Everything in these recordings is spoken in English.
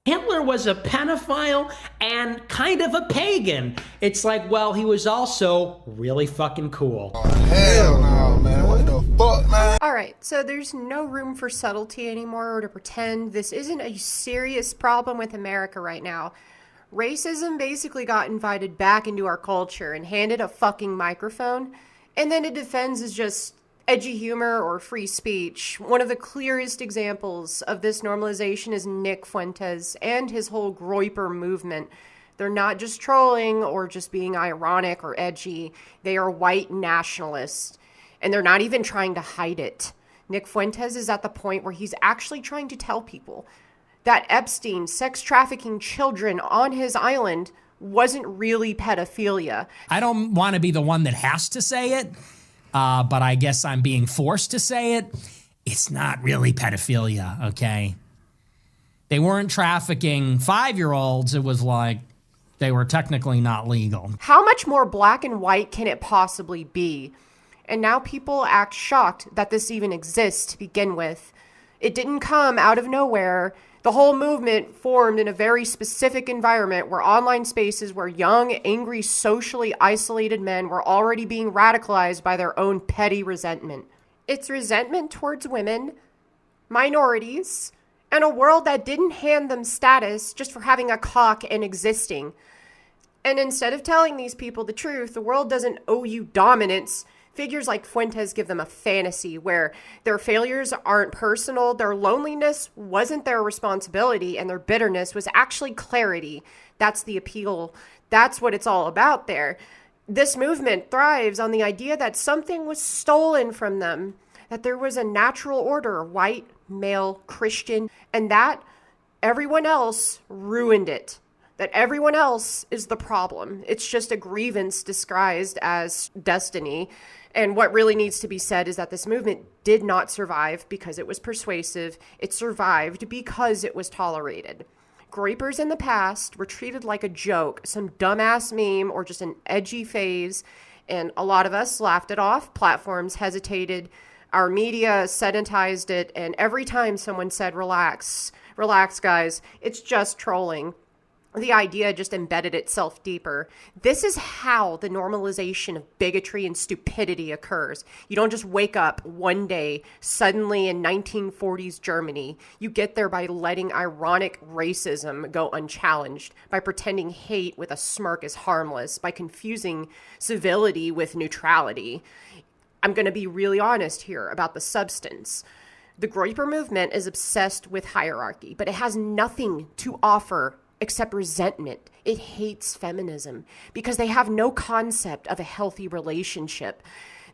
Hitler was a pedophile and kind of a pagan. It's like, well, he was also really fucking cool. Oh, hell no, man. What the fuck, man? Alright, so there's no room for subtlety anymore or to pretend. This isn't a serious problem with America right now. Racism basically got invited back into our culture and handed a fucking microphone, and then it defends as just edgy humor or free speech. One of the clearest examples of this normalization is Nick Fuentes and his whole Groyper movement. They're not just trolling or just being ironic or edgy. They are white nationalists, and they're not even trying to hide it. Nick Fuentes is at the point where he's actually trying to tell people that Epstein sex trafficking children on his island wasn't really pedophilia. I don't want to be the one that has to say it, but I guess I'm being forced to say it. It's not really pedophilia, okay? They weren't trafficking 5-year-olds. It was like they were technically not legal. How much more black and white can it possibly be? And now people act shocked that this even exists to begin with. It didn't come out of nowhere. The whole movement formed in a very specific environment where online spaces where young, angry, socially isolated men were already being radicalized by their own petty resentment. It's resentment towards women, minorities, and a world that didn't hand them status just for having a cock and existing. And instead of telling these people the truth, the world doesn't owe you dominance. Figures like Fuentes give them a fantasy where their failures aren't personal, their loneliness wasn't their responsibility, and their bitterness was actually clarity. That's the appeal. That's what it's all about there. This movement thrives on the idea that something was stolen from them, that there was a natural order, white, male, Christian, and that everyone else ruined it. That everyone else is the problem. It's just a grievance disguised as destiny. And what really needs to be said is that this movement did not survive because it was persuasive. It survived because it was tolerated. Groypers in the past were treated like a joke, some dumbass meme, or just an edgy phase. And a lot of us laughed it off. Platforms hesitated. Our media sedentized it. And every time someone said, relax, guys, it's just trolling, the idea just embedded itself deeper. This is how the normalization of bigotry and stupidity occurs. You don't just wake up one day suddenly in 1940s Germany. You get there by letting ironic racism go unchallenged, by pretending hate with a smirk is harmless, by confusing civility with neutrality. I'm going to be really honest here about the substance. The Groyper movement is obsessed with hierarchy, but it has nothing to offer except resentment. It hates feminism because they have no concept of a healthy relationship.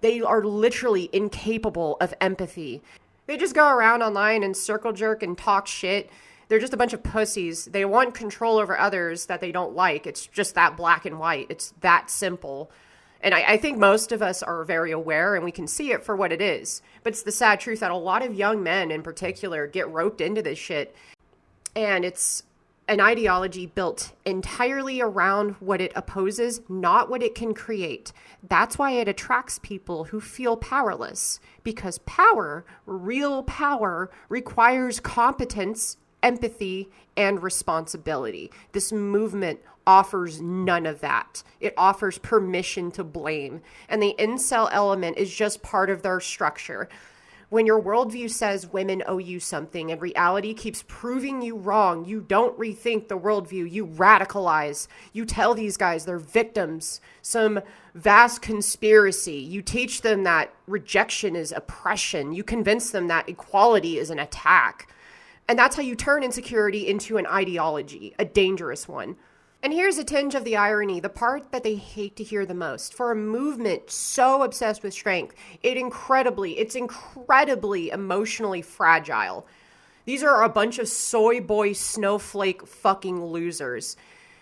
They are literally incapable of empathy. They just go around online and circle jerk and talk shit. They're just a bunch of pussies. They want control over others that they don't like. It's just that black and white. It's that simple. And I think most of us are very aware and we can see it for what it is. But it's the sad truth that a lot of young men in particular get roped into this shit. And it's an ideology built entirely around what it opposes, not what it can create. That's why it attracts people who feel powerless, because power, real power, requires competence, empathy, and responsibility. This movement offers none of that. It offers permission to blame, and the incel element is just part of their structure. When your worldview says women owe you something and reality keeps proving you wrong, you don't rethink the worldview, you radicalize. You tell these guys they're victims, some vast conspiracy. You teach them that rejection is oppression. You convince them that equality is an attack. And that's how you turn insecurity into an ideology, a dangerous one. And here's a tinge of the irony, the part that they hate to hear the most. For a movement so obsessed with strength, it's incredibly emotionally fragile. These are a bunch of soy boy snowflake fucking losers.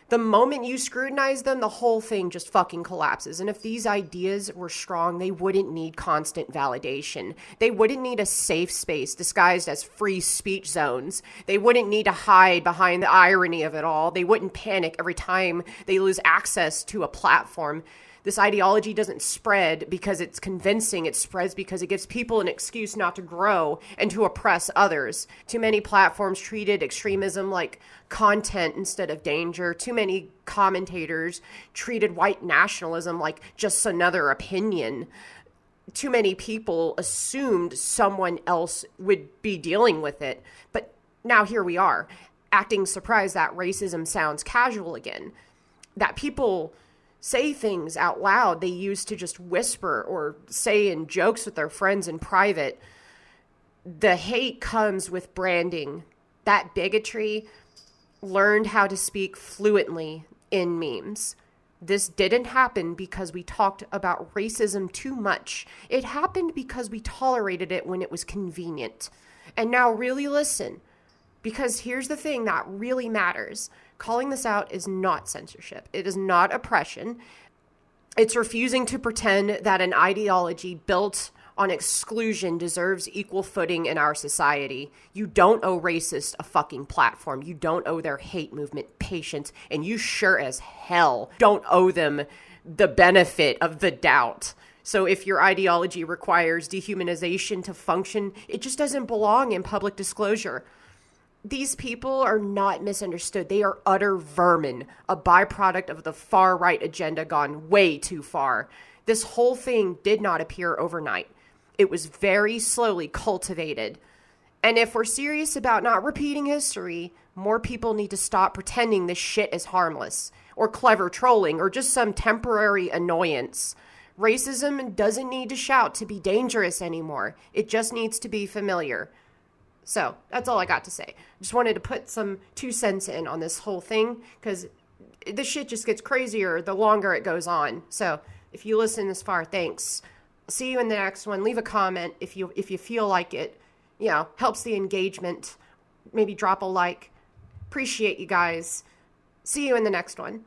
The moment you scrutinize them, the whole thing just fucking collapses. And if these ideas were strong, they wouldn't need constant validation. They wouldn't need a safe space disguised as free speech zones. They wouldn't need to hide behind the irony of it all. They wouldn't panic every time they lose access to a platform. This ideology doesn't spread because it's convincing. It spreads because it gives people an excuse not to grow and to oppress others. Too many platforms treated extremism like content instead of danger. Too many commentators treated white nationalism like just another opinion. Too many people assumed someone else would be dealing with it. But now here we are, acting surprised that racism sounds casual again. That people say things out loud they used to just whisper or say in jokes with their friends in private. The hate comes with branding. That bigotry learned how to speak fluently in memes. This didn't happen because we talked about racism too much. It happened because we tolerated it when it was convenient. And now really listen, because here's the thing that really matters. Calling this out is not censorship. It is not oppression. It's refusing to pretend that an ideology built on exclusion deserves equal footing in our society. You don't owe racists a fucking platform. You don't owe their hate movement patience. And you sure as hell don't owe them the benefit of the doubt. So if your ideology requires dehumanization to function, it just doesn't belong in public disclosure. These people are not misunderstood. They are utter vermin, a byproduct of the far-right agenda gone way too far. This whole thing did not appear overnight. It was very slowly cultivated. And if we're serious about not repeating history, more people need to stop pretending this shit is harmless, or clever trolling, or just some temporary annoyance. Racism doesn't need to shout to be dangerous anymore. It just needs to be familiar. So that's all I got to say. Just wanted to put some 2 cents in on this whole thing, because this shit just gets crazier the longer it goes on. So if you listen this far, thanks. See you in the next one. Leave a comment if you feel like it, helps the engagement. Maybe drop a like. Appreciate you guys. See you in the next one.